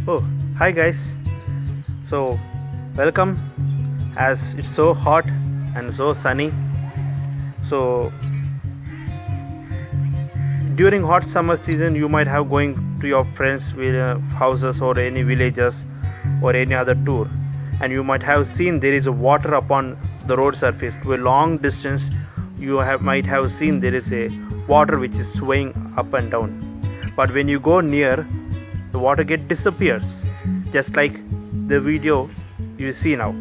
Oh, hi guys. So, welcome as it's so hot and so sunny. So, during hot summer season, you might have going to your friends' houses or any villages or any other tour, and you might have seen there is a water upon the road surface to a long distance. Might have seen there is a water which is swaying up and down. But when you go near, the water disappears, just like the video you see now.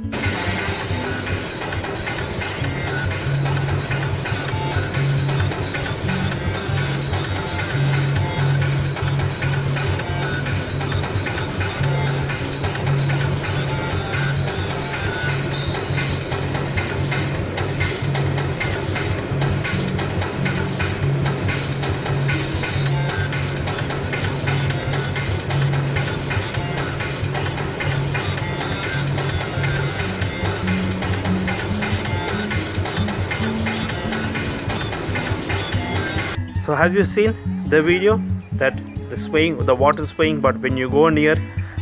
So have you seen the video that the water swaying, but when you go near,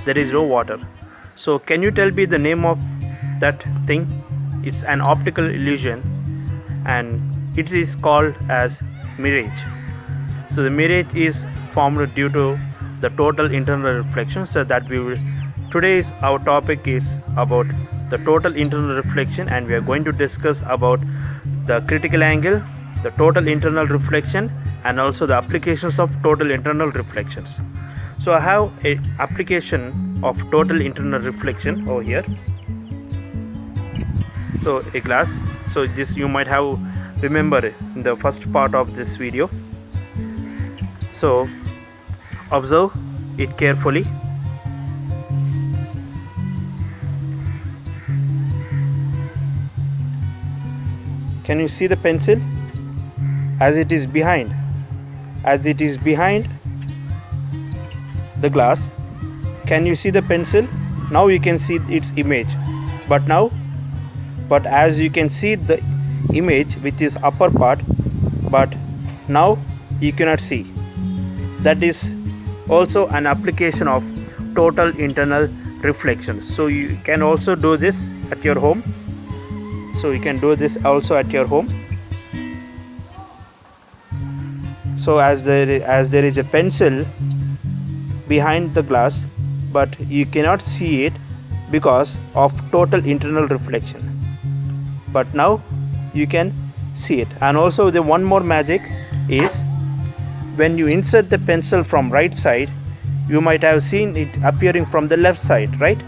there is no water. So can you tell me the name of that thing? It's an optical illusion, and it is called as mirage. So the mirage is formed due to the total internal reflection. So that today's our topic is about the total internal reflection, and we are going to discuss about the critical angle, the total internal reflection, and also the applications of total internal reflections. So I have a application of total internal reflection over here. So a glass. So this you might have remember in the first part of this video. So observe it carefully. Can you see the pencil? As it is behind the glass, can you see the pencil? Now you can see its image, but as you can see the image which is upper part, but now you cannot see. That is also an application of total internal reflection. So you can also do this at your home. So you can do this also at your home. So as there is a pencil behind the glass, but you cannot see it because of total internal reflection, but now you can see it. And also the one more magic is when you insert the pencil from right side, you might have seen it appearing from the left side, right?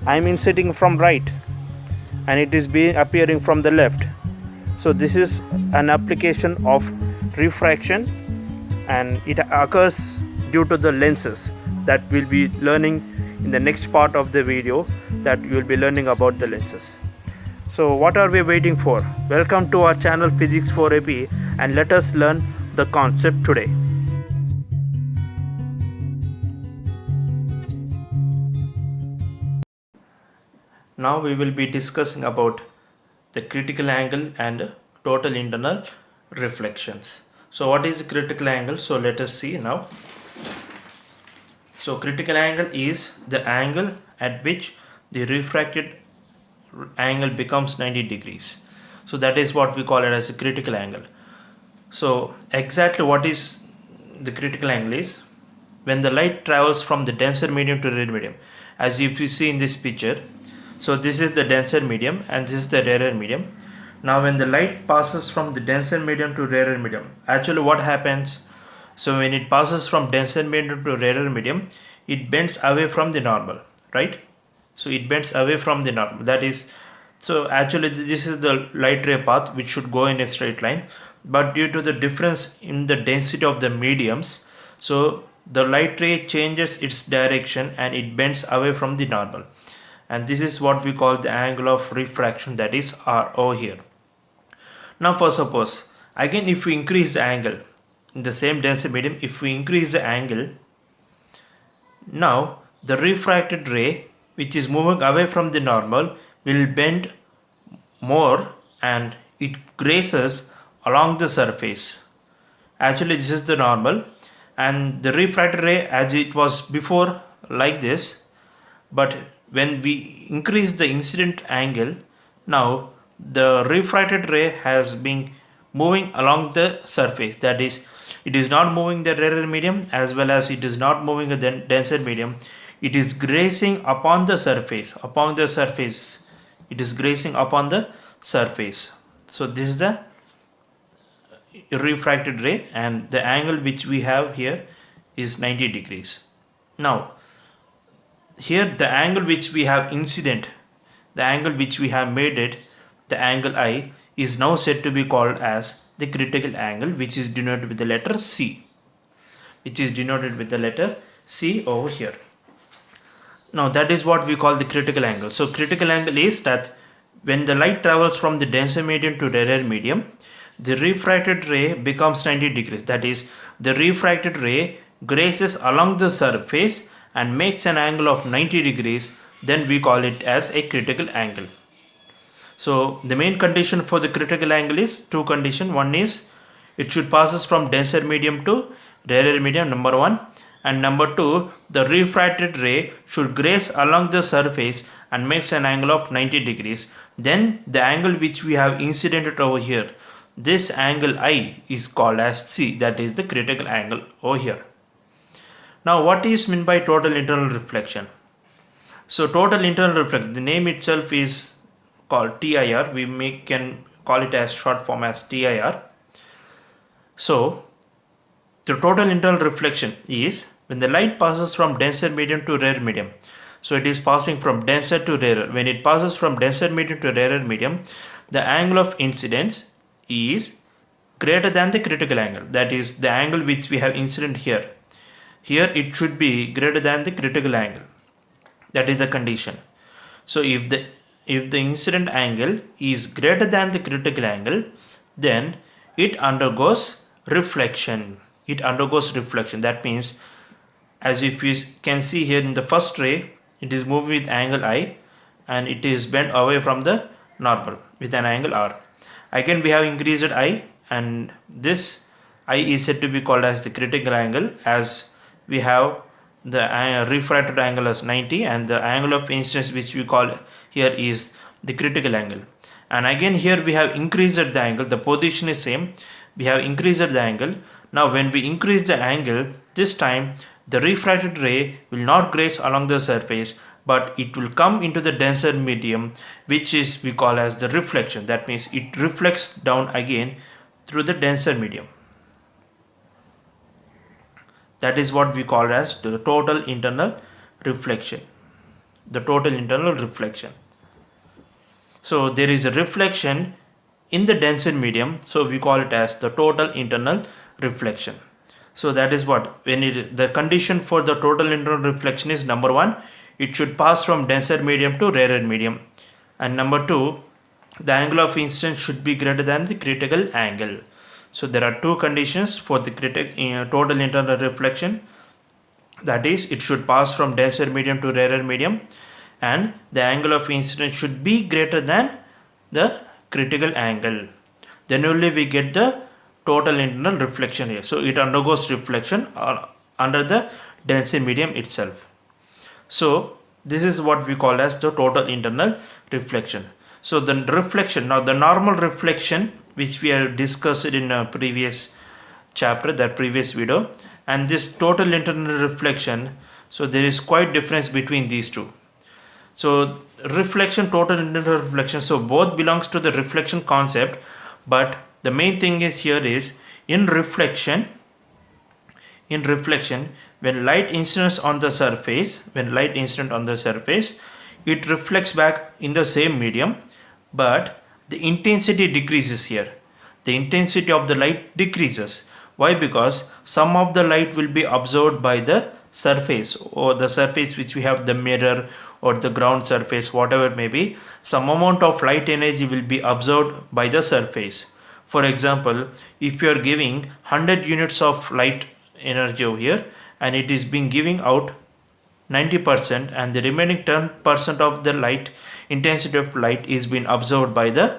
I am inserting from right and it is appearing from the left. So this is an application of refraction, and it occurs due to the lenses that we'll be learning in the next part of the video, that you will be learning about the lenses. So what are we waiting for? Welcome to our channel Physics for AP, and let us learn the concept today. Now we will be discussing about the critical angle and total internal reflections. So what is the critical angle? So let us see now. So critical angle is the angle at which the refracted angle becomes 90 degrees. So that is what we call it as a critical angle. So exactly what is the critical angle is when the light travels from the denser medium to rarer medium. As if you see in this picture, so this is the denser medium and this is the rarer medium. Now when the light passes from the denser medium to rarer medium, actually what happens? So when it passes from denser medium to rarer medium, it bends away from the normal, right? So it bends away from the normal. That is, so actually this is the light ray path which should go in a straight line, but due to the difference in the density of the mediums, so the light ray changes its direction and it bends away from the normal, and this is what we call the angle of refraction, that is R over here. Now for suppose again, if we increase the angle in the same density medium, if we increase the angle, now the refracted ray which is moving away from the normal will bend more and it grazes along the surface. Actually this is the normal, and the refracted ray, as it was before like this, but when we increase the incident angle, now the refracted ray has been moving along the surface. That is, it is not moving the rarer medium as well as it is not moving a denser medium. It is grazing upon the surface. It is grazing upon the surface. So this is the refracted ray, and the angle which we have here is 90 degrees. Now here the angle which we have incident, the angle which we have made it, the angle I, is now said to be called as the critical angle, which is denoted with the letter C, over here. Now that is what we call the critical angle. So critical angle is that when the light travels from the denser medium to rarer medium, the refracted ray becomes 90 degrees. That is, the refracted ray grazes along the surface and makes an angle of 90 degrees. Then we call it as a critical angle. So the main condition for the critical angle is two conditions. One is it should passes from denser medium to rarer medium, number one, and number two, the refracted ray should graze along the surface and makes an angle of 90 degrees. Then the angle which we have incidented over here, this angle I, is called as C, that is the critical angle over here. Now what is meant by total internal reflection? So total internal reflection, the name itself is called TIR. We can call it as short form as TIR. So the total internal reflection is when the light passes from denser medium to rarer medium. So it is passing from denser to rarer. When it passes from denser medium to rarer medium, the angle of incidence is greater than the critical angle. That is the angle which we have incident here. Here it should be greater than the critical angle. That is the condition. So if the incident angle is greater than the critical angle, then it undergoes reflection. That means, as if you can see here in the first ray, it is moving with angle I and it is bent away from the normal with an angle R. Again we have increased I, and this I is said to be called as the critical angle, as we have the refracted angle as 90 and the angle of incidence which we call here is the critical angle. And again here we have increased the angle, the position is same, we have increased the angle. Now when we increase the angle, this time the refracted ray will not graze along the surface, but it will come into the denser medium, which is we call as the reflection. That means it reflects down again through the denser medium. That is what we call as the total internal reflection. So there is a reflection in the denser medium, so we call it as the total internal reflection. So that is what, the condition for the total internal reflection is, number one, it should pass from denser medium to rarer medium, and number two, the angle of incidence should be greater than the critical angle. So there are two conditions for the total internal reflection. That is, it should pass from denser medium to rarer medium, and the angle of incidence should be greater than the critical angle. Then only we get the total internal reflection here. So it undergoes reflection under the denser medium itself. So this is what we call as the total internal reflection. So the reflection, now the normal reflection, which we have discussed in a previous chapter, that previous video, and this total internal reflection, so there is quite difference between these two. So reflection, total internal reflection, so both belongs to the reflection concept, but the main thing is here is in reflection, when light incidents on the surface, it reflects back in the same medium, but the intensity decreases here. The intensity of the light decreases. Why? Because some of the light will be absorbed by the surface, or the surface which we have, the mirror or the ground surface, whatever it may be, some amount of light energy will be absorbed by the surface. For example, if you are giving 100 units of light energy over here, and it is being giving out 90%, and the remaining 10% of the light intensity of light is being absorbed by the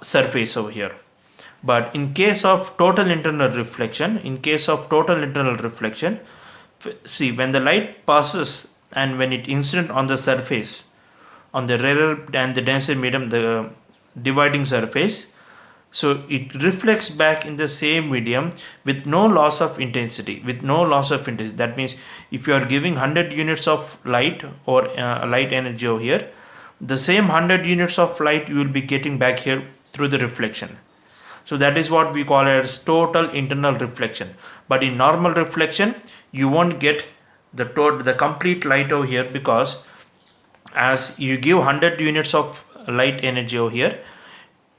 surface over here. But in case of total internal reflection, See, when the light passes and when it incident on the surface, on the rarer and the denser medium, the dividing surface, so it reflects back in the same medium with no loss of intensity. That means if you are giving 100 units of light or light energy over here, the same 100 units of light you will be getting back here through the reflection. So that is what we call as total internal reflection. But in normal reflection, you won't get the complete light over here, because as you give 100 units of light energy over here,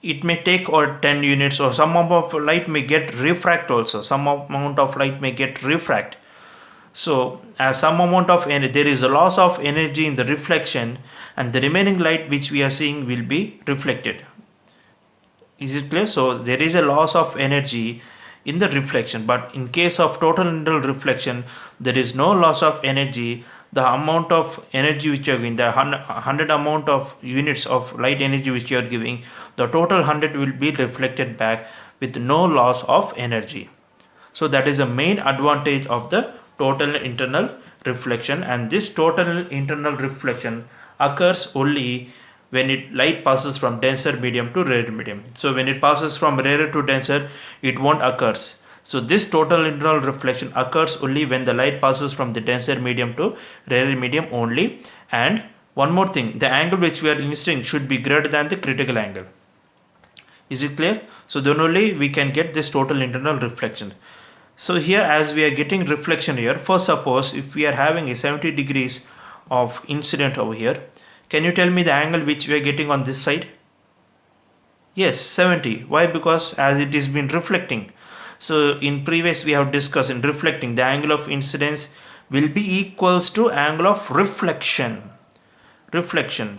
it may take or 10 units, or some amount of light may get refract also. Some amount of light may get refract. So as some amount of energy, there is a loss of energy in the reflection, and the remaining light which we are seeing will be reflected. Is it clear? So there is a loss of energy in the reflection, but in case of total internal reflection, there is no loss of energy. The amount of energy which you are giving, the 100 amount of units of light energy which you are giving, the total 100 will be reflected back with no loss of energy. So that is the main advantage of the total internal reflection, and this total internal reflection occurs only when light passes from denser medium to rarer medium. So when it passes from rarer to denser, it won't occurs. So this total internal reflection occurs only when the light passes from the denser medium to rarer medium only. And one more thing, the angle which we are incident should be greater than the critical angle. Is it clear? So then only we can get this total internal reflection. So here, as we are getting reflection here, first suppose if we are having a 70 degrees of incident over here, can you tell me the angle which we are getting on this side? Yes, 70. Why? Because as it is been reflecting. So in previous we have discussed, in reflecting, the angle of incidence will be equals to angle of reflection.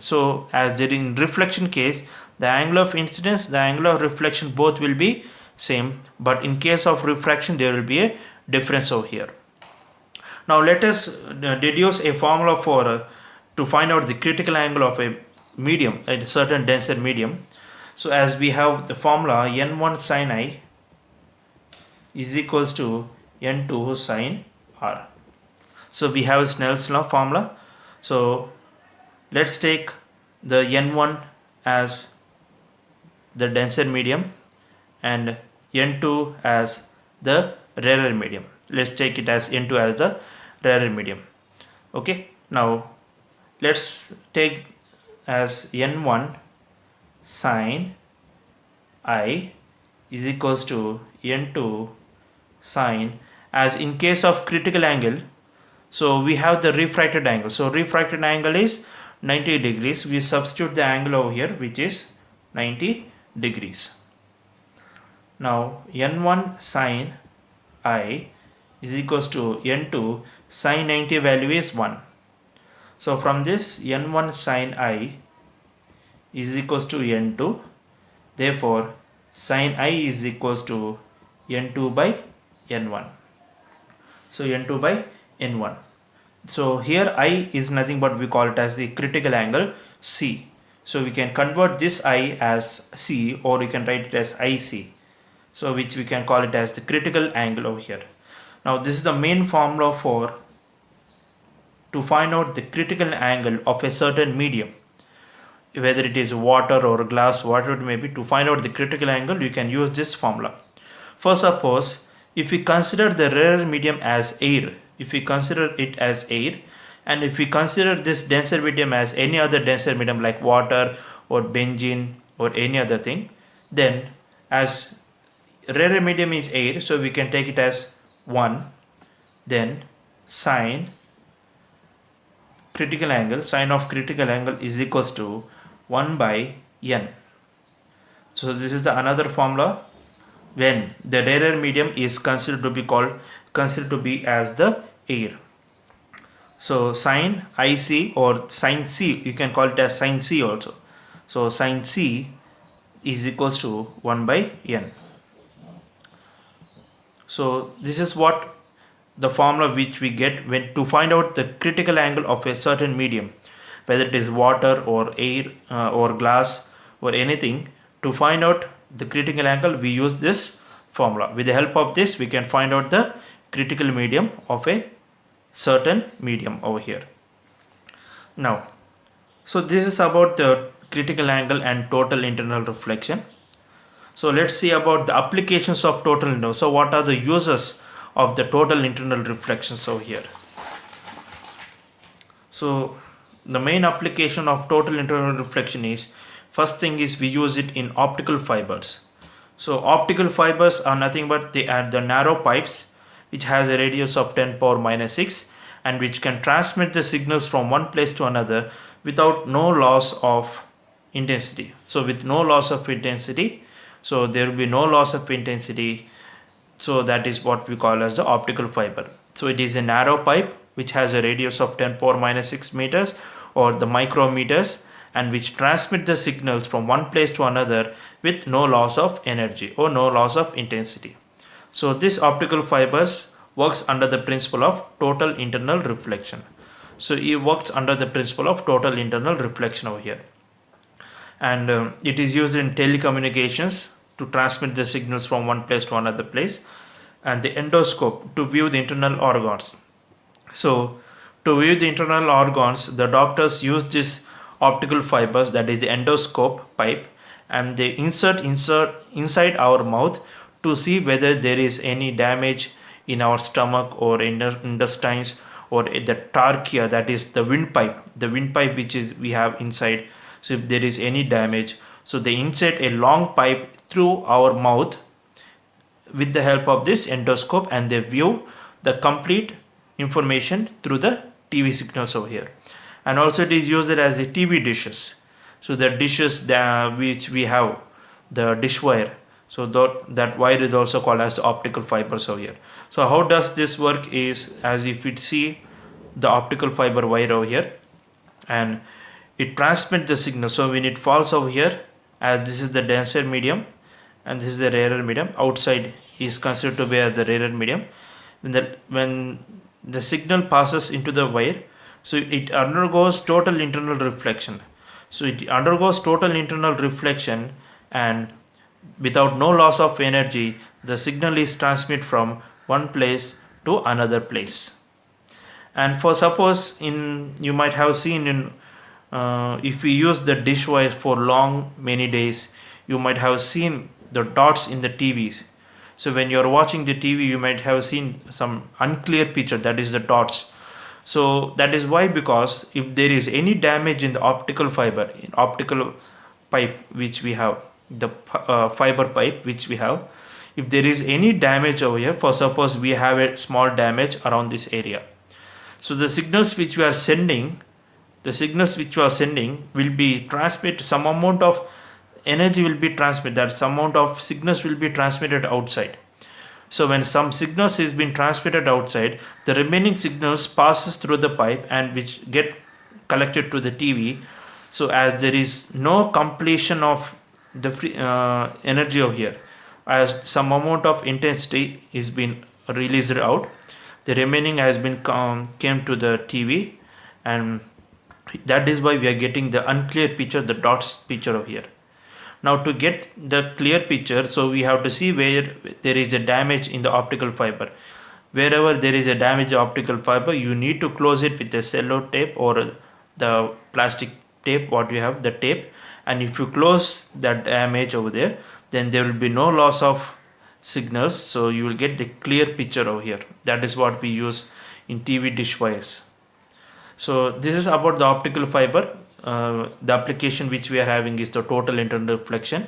So as there in reflection case, the angle of incidence, the angle of reflection, both will be same, but in case of refraction there will be a difference over here. Now let us deduce a formula for to find out the critical angle of a medium, a certain denser medium. So as we have the formula, n1 sin I is equals to n2 sin R. So we have Snell's law formula. So let's take the n1 as the denser medium and n2 as the rarer medium. Let's take it as n2 as the rarer medium. Okay, now let's take as n1 sin I is equals to n2 sin, as in case of critical angle, so we have the refracted angle. So refracted angle is 90 degrees. We substitute the angle over here, which is 90 degrees. Now n1 sin I is equals to n2 sin 90, value is 1. So from this, n1 sin I is equals to n2. Therefore sin I is equals to n2 by n1. So n2 by n1. So here I is nothing but we call it as the critical angle C. So we can convert this I as C, or you can write it as IC. So which we can call it as the critical angle over here. Now this is the main formula for to find out the critical angle of a certain medium, whether it is water or glass, whatever it may be. To find out the critical angle, you can use this formula. First, suppose if we consider the rarer medium as air, and if we consider this denser medium as any other denser medium like water or benzene or any other thing, then as rarer medium is air, so we can take it as 1. Then sine of critical angle is equals to 1 by n. So this is the another formula when the rarer medium is considered to be as the air. So sin IC or sin C, you can call it as sin C also. So sin C is equals to 1 by n. So this is what the formula which we get when to find out the critical angle of a certain medium, whether it is water or air or glass or anything. To find out the critical angle, we use this formula. With the help of this, we can find out the critical medium of a certain medium over here. Now, so this is about the critical angle and total internal reflection. So let's see about the applications of total internal. So what are the uses of the total internal reflections over here? So the main application of total internal reflection is, first thing is we use it in optical fibers. So optical fibers are nothing but they are the narrow pipes which has a radius of 10 power minus 6 and which can transmit the signals from one place to another without no loss of intensity. So with no loss of intensity, so there will be no loss of intensity. So that is what we call as the optical fiber. So it is a narrow pipe which has a radius of 10 power minus 6 meters or the micrometers, and which transmit the signals from one place to another with no loss of energy or no loss of intensity. So this optical fibers works under the principle of total internal reflection. So it works under the principle of total internal reflection over here. And it is used in telecommunications to transmit the signals from one place to another place, and the endoscope to view the internal organs. So to view the internal organs, the doctors use this optical fibers, that is the endoscope pipe, and they insert inside our mouth to see whether there is any damage in our stomach or intestines or the trachea, that is the windpipe which is we have inside. So if there is any damage, so they insert a long pipe through our mouth with the help of this endoscope, and they view the complete information through the TV signals over here. And also it is used as a TV dishes. So the dishes which we have, the dish wire, so that wire is also called as the optical fibers over here. So how does this work is, as if you see the optical fiber wire over here, and it transmits the signal. So when it falls over here, as this is the denser medium and this is the rarer medium, outside is considered to be as the rarer medium. When the signal passes into the wire, so it undergoes total internal reflection. So it undergoes total internal reflection, and without no loss of energy, the signal is transmitted from one place to another place. And for suppose you might have seen in if we use the dish wire for long many days, you might have seen the dots in the TVs. So when you are watching the TV, you might have seen some unclear picture, that is the dots. So that is why, because if there is any damage in the optical fiber, in optical pipe which we have, the fiber pipe which we have, if there is any damage over here, for suppose we have a small damage around this area, so the signals which we are sending will be transmit, some amount of energy will be transmitted, that some amount of signals will be transmitted outside. So when some signals is being transmitted outside, the remaining signals passes through the pipe and which get collected to the TV. So as there is no completion of the free, energy over here, as some amount of intensity is being released out, the remaining has been came to the TV, and that is why we are getting the unclear picture, the dots picture over here. Now to get the clear picture, so we have to see where there is a damage in the optical fiber. Wherever there is a damage in optical fiber, you need to close it with a cello tape or the plastic tape, what you have, the tape. And if you close that damage over there, then there will be no loss of signals, so you will get the clear picture over here. That is what we use in TV dish wires. So this is about the optical fiber. The application which we are having is the total internal reflection,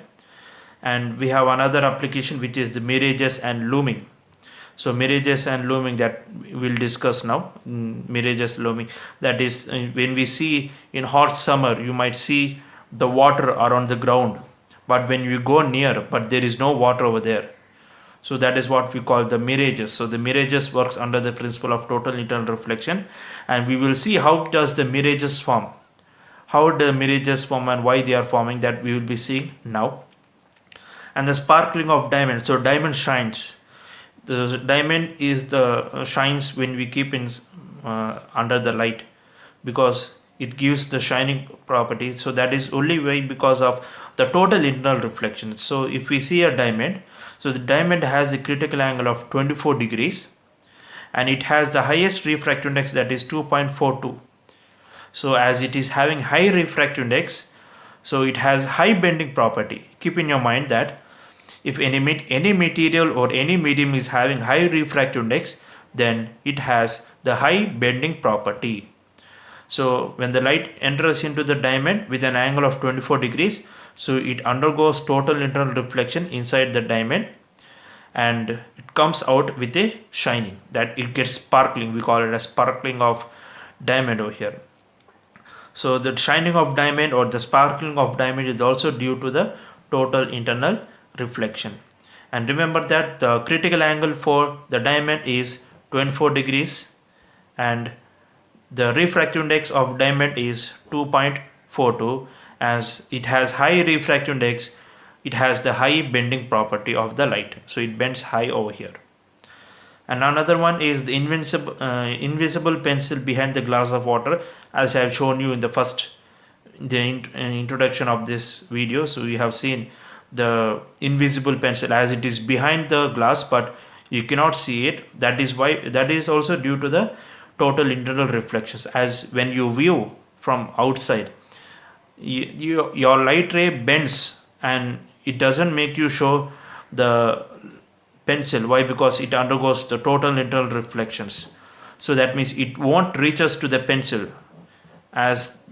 and we have another application which is the mirages and looming. So mirages and looming, that we'll discuss now. Mirages, looming, that is when we see in hot summer, you might see the water around the ground, but when you go near, but there is no water over there. So that is what we call the mirages. So the mirages works under the principle of total internal reflection, and we will see how does the mirages form, how the mirages form and why they are forming, that we will be seeing now. And the sparkling of diamond, so diamond shines. The diamond is the shines when we keep in under the light, because it gives the shining property. So that is only way because of the total internal reflection. So if we see a diamond, so the diamond has a critical angle of 24 degrees, and it has the highest refractive index, that is 2.42. So as it is having high refractive index, so it has high bending property. Keep in your mind that if any material or any medium is having high refractive index, then it has the high bending property. So when the light enters into the diamond with an angle of 24 degrees, so it undergoes total internal reflection inside the diamond, and it comes out with a shining, that it gets sparkling. We call it as sparkling of diamond over here. So the shining of diamond or the sparkling of diamond is also due to the total internal reflection. And remember that the critical angle for the diamond is 24 degrees, and the refractive index of diamond is 2.42. As it has high refractive index, it has the high bending property of the light, so it bends high over here. And another one is the invisible pencil behind the glass of water, as I have shown you in the introduction of this video. So we have seen the invisible pencil as it is behind the glass, but you cannot see it. That is also due to the total internal reflections. As when you view from outside, your light ray bends and it doesn't make you show the pencil. Why? Because it undergoes the total internal reflections. So that means it won't reach us to the pencil, as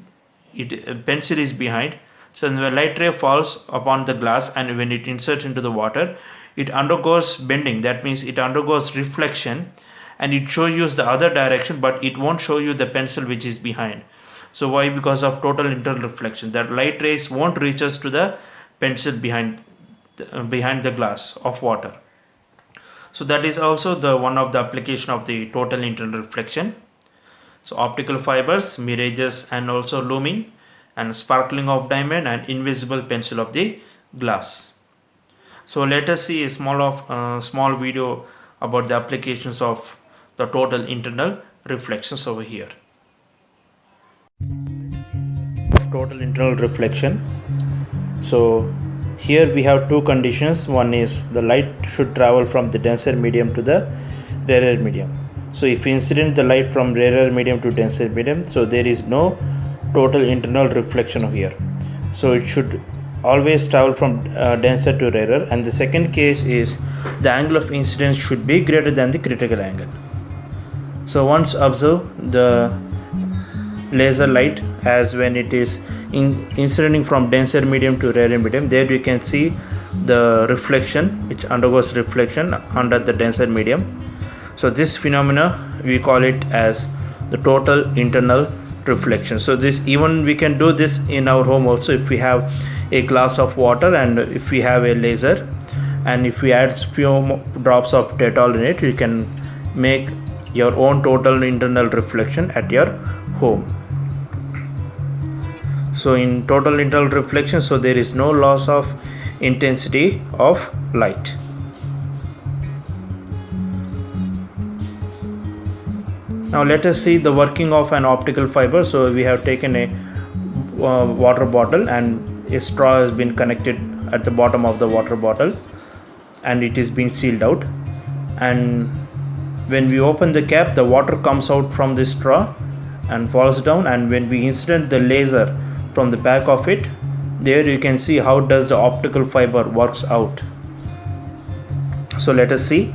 pencil is behind. So when the light ray falls upon the glass and when it inserts into the water, it undergoes bending. That means it undergoes reflection, and it shows you the other direction, but it won't show you the pencil which is behind. So why? Because of total internal reflection, that light rays won't reach us to the pencil behind the glass of water. So that is also the one of the application of the total internal reflection. So optical fibers, mirages, and also looming, and sparkling of diamond, and invisible pencil of the glass. So let us see a small video about the applications of the total internal reflections over here. Total internal reflection. So here we have two conditions. One is the light should travel from the denser medium to the rarer medium. So if we incident the light from rarer medium to denser medium, so there is no total internal reflection here. So it should always travel from denser to rarer. And the second case is the angle of incidence should be greater than the critical angle. So once observe the laser light, as when it is incidenting from denser medium to rarer medium, there you can see the reflection which undergoes reflection under the denser medium. So this phenomena we call it as the total internal reflection. So this, even we can do this in our home also. If we have a glass of water and if we have a laser, and if we add few drops of Dettol in it, you can make your own total internal reflection at your home. So in total internal reflection, so there is no loss of intensity of light. Now let us see the working of an optical fiber. So we have taken a water bottle, and a straw has been connected at the bottom of the water bottle, and it is being sealed out. And when we open the cap, the water comes out from the straw and falls down, and when we incident the laser from the back of it, there you can see how does the optical fiber works out. So let us see.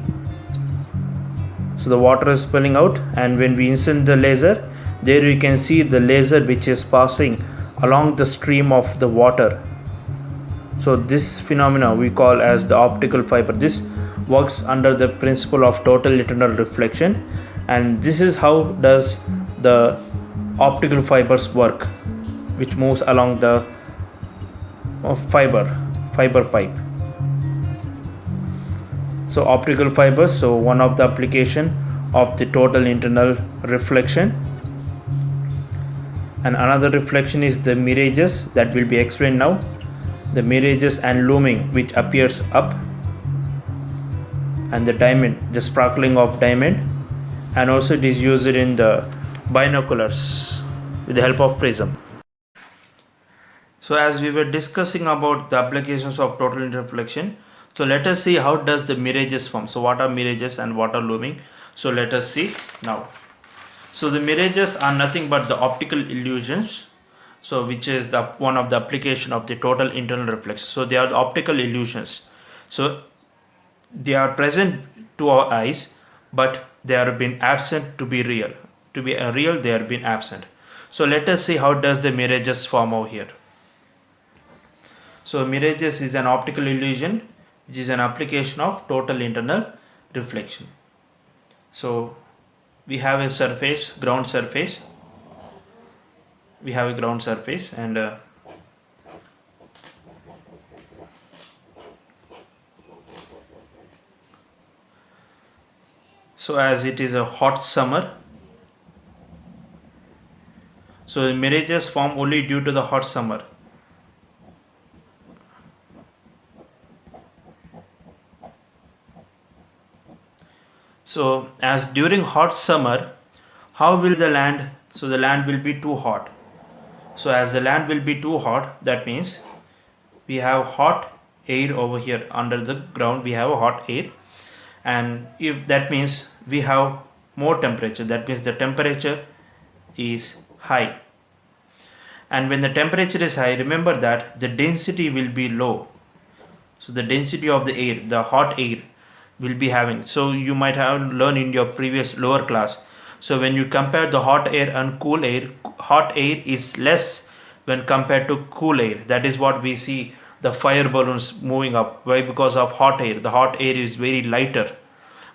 So the water is spilling out, and when we incident the laser, there you can see the laser which is passing along the stream of the water. So this phenomena we call as the optical fiber. This works under the principle of total internal reflection, and this is how does the optical fibers work, which moves along the fiber pipe. So optical fibers, so one of the application of the total internal reflection. And another reflection is the mirages, that will be explained now. The mirages and looming which appears up, and the diamond, the sparkling of diamond, and also it is used in the binoculars with the help of prism. So as we were discussing about the applications of total reflection, so let us see how does the mirages form. So what are mirages and what are looming? So let us see now. So the mirages are nothing but the optical illusions, so which is the one of the application of the total internal reflection. So they are the optical illusions. So they are present to our eyes, but they have been absent to be real. To be real, they have been absent. So let us see how does the mirages form over here. So mirages is an optical illusion, which is an application of total internal reflection. So we have a surface, ground surface. We have a ground surface, and so as it is a hot summer, so mirages form only due to the hot summer. So as during hot summer, how will the land, so the land will be too hot. So as the land will be too hot, that means we have hot air over here under the ground, we have a hot air, and if that means we have more temperature, that means the temperature is high. And when the temperature is high, remember that the density will be low. So the density of the air, the hot air, will be having, so you might have learned in your previous lower class, so when you compare the hot air and cool air, hot air is less when compared to cool air. That is what we see the fire balloons moving up. Why? Because of hot air. The hot air is very lighter.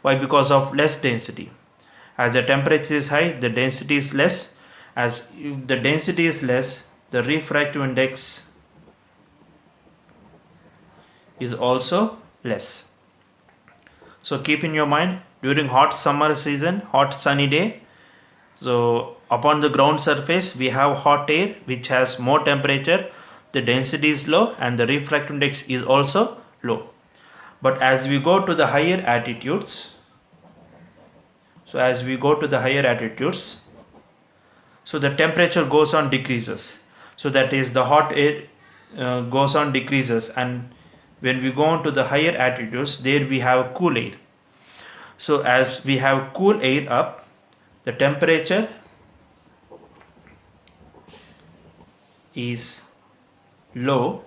Why? Because of less density. As the temperature is high, the density is less. As the density is less, the refractive index is also less. So keep in your mind, during hot summer season, hot sunny day, so upon the ground surface we have hot air which has more temperature, the density is low and the refractive index is also low. But as we go to the higher altitudes, so the temperature goes on decreases. So that is the hot air goes on decreases, and when we go on to the higher altitudes, there we have cool air. So as we have cool air up, the temperature is low,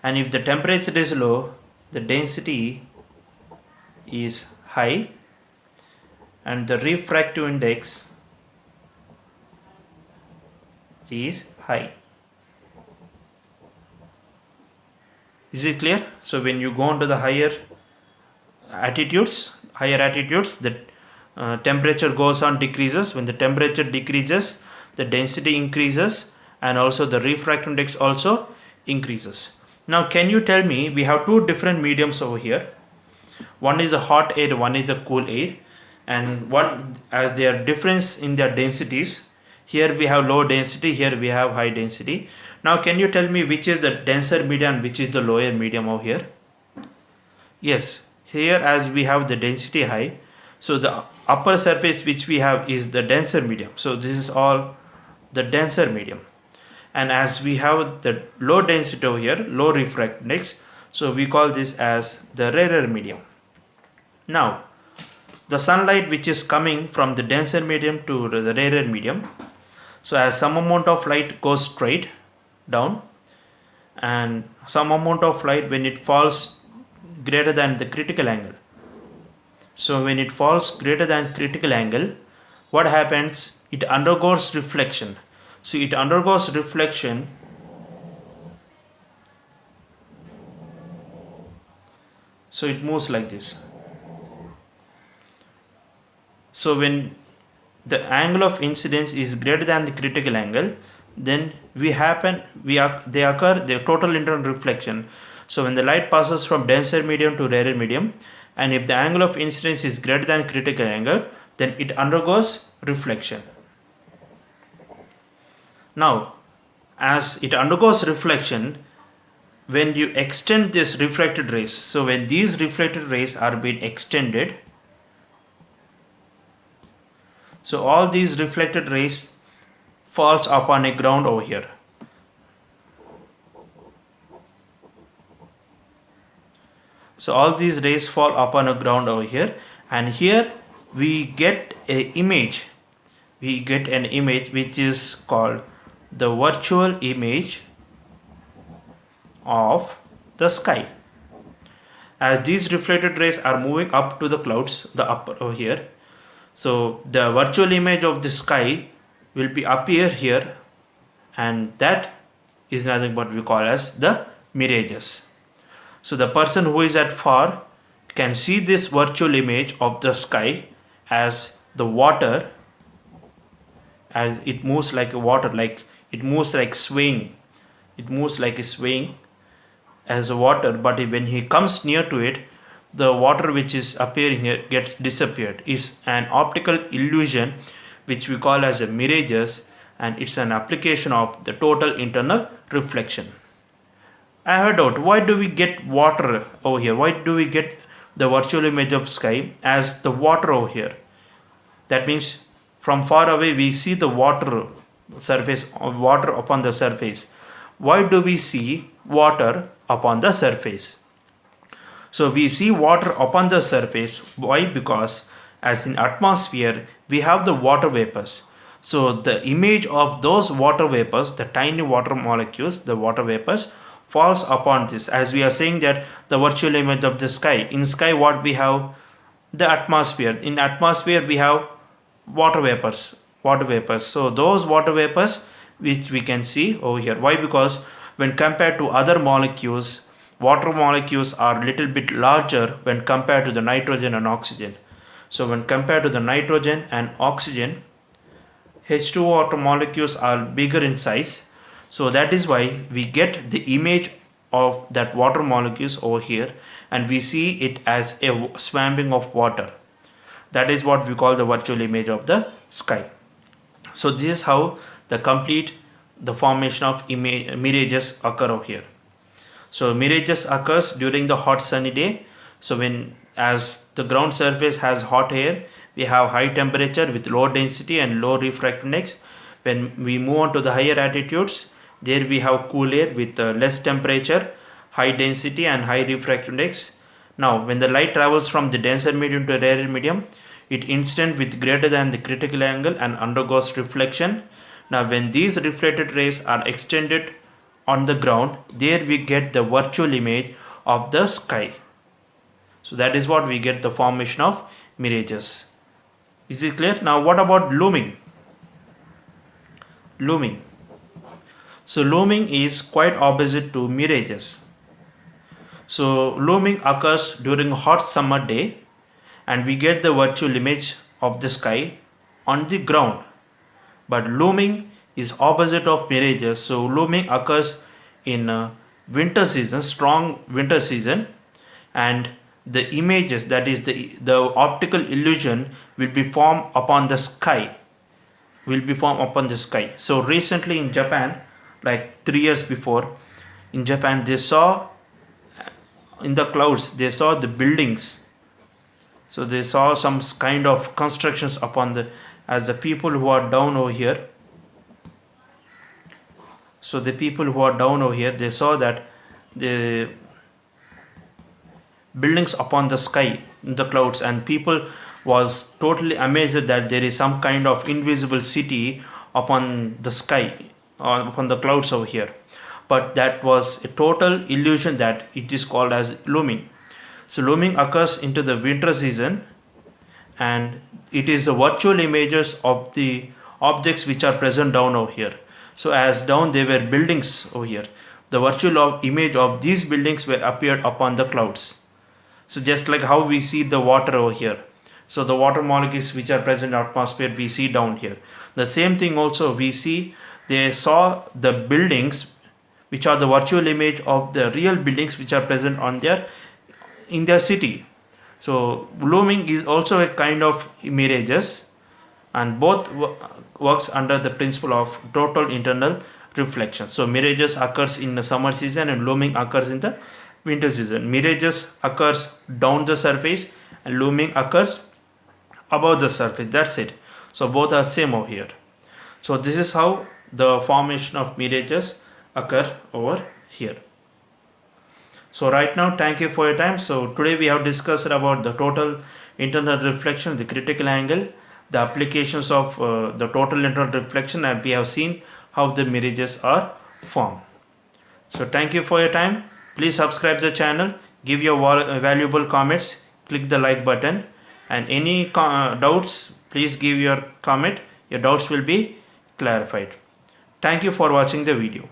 and if the temperature is low, the density is high and the refractive index is high. Is it clear? So when you go on to the higher altitudes, the temperature goes on decreases. When the temperature decreases, the density increases and also the refractive index also increases. Now can you tell me, we have two different mediums over here. One is a hot air, one is a cool air, and one, as they are difference in their densities, here we have low density, here we have high density. Now can you tell me which is the denser medium and which is the lower medium over here? Yes, here as we have the density high, so the upper surface which we have is the denser medium. So this is all the denser medium. And as we have the low density over here, low refractive index, so we call this as the rarer medium. Now the sunlight which is coming from the denser medium to the rarer medium, so as some amount of light goes straight down and some amount of light when it falls greater than the critical angle. So when it falls greater than critical angle, what happens? It undergoes reflection. So it undergoes reflection, so it moves like this. So when the angle of incidence is greater than the critical angle, then they occur the total internal reflection. So when the light passes from denser medium to rarer medium, and if the angle of incidence is greater than critical angle, then it undergoes reflection. Now as it undergoes reflection, when you extend this reflected rays, so when these reflected rays are being extended, so all these reflected rays falls upon a ground over here. So all these rays fall upon a ground over here, and here we get an image which is called the virtual image of the sky. As these reflected rays are moving up to the clouds, the upper over here, so the virtual image of the sky will be appear here, and that is nothing but we call as the mirages. So the person who is at far can see this virtual image of the sky as the water, as it moves like a water, like it moves like swaying, as a water. But when he comes near to it, the water which is appearing here gets disappeared, is an optical illusion which we call as a mirages, and it's an application of the total internal reflection. I have a doubt, why do we get water over here? Why do we get the virtual image of sky as the water over here? That means from far away we see the water upon the surface. Why do we see water upon the surface? So we see water upon the surface. Why? Because as in atmosphere we have the water vapors. So the image of those water vapors, the tiny water molecules, the water vapors, falls upon this. As we are saying that the virtual image of the sky, in sky what we have? The atmosphere. In atmosphere we have water vapors. So those water vapors which we can see over here. Why? Because when compared to other molecules, water molecules are little bit larger when compared to the nitrogen and oxygen. So when compared to the nitrogen and oxygen, H2O water molecules are bigger in size. So that is why we get the image of that water molecules over here, and we see it as a swamping of water. That is what we call the virtual image of the sky. So this is how the formation of mirages occur over here. So mirages occurs during the hot sunny day. So when as the ground surface has hot air, we have high temperature with low density and low refractive index. When we move on to the higher altitudes, there we have cool air with less temperature, high density and high refractive index. Now when the light travels from the denser medium to a rarer medium, it incident with greater than the critical angle and undergoes reflection. Now when these reflected rays are extended on the ground, there we get the virtual image of the sky. So that is what we get the formation of mirages. Is it clear? Now what about looming? So looming is quite opposite to mirages. So looming occurs during a hot summer day, and we get the virtual image of the sky on the ground. But looming is opposite of mirages. So looming occurs in winter season, strong winter season, and the images, that is the optical illusion, will be formed upon the sky. So recently in Japan, like 3 years before, in Japan they saw in the clouds, they saw the buildings. So they saw some kind of constructions upon as the people who are down over here. So the people who are down over here, they saw that the buildings upon the sky in the clouds, and people was totally amazed that there is some kind of invisible city upon the sky or upon the clouds over here. But that was a total illusion, that it is called as looming. So looming occurs into the winter season, and it is the virtual images of the objects which are present down over here. So as down there were buildings over here, the virtual image of these buildings were appeared upon the clouds. So just like how we see the water over here, so the water molecules which are present in atmosphere we see down here. The same thing also we see, they saw the buildings which are the virtual image of the real buildings which are present in their city. So looming is also a kind of mirages, and both works under the principle of total internal reflection. So mirages occurs in the summer season and looming occurs in the winter season. Mirages occurs down the surface and looming occurs above the surface. That's it. So both are same over here. So this is how the formation of mirages occur over here. So right now, thank you for your time. So today we have discussed about the total internal reflection, the critical angle, the applications of the total internal reflection, and we have seen how the mirages are formed. So thank you for your time. Please subscribe the channel, give your valuable comments, click the like button, and any doubts, please give your comment. Your doubts will be clarified. Thank you for watching the video.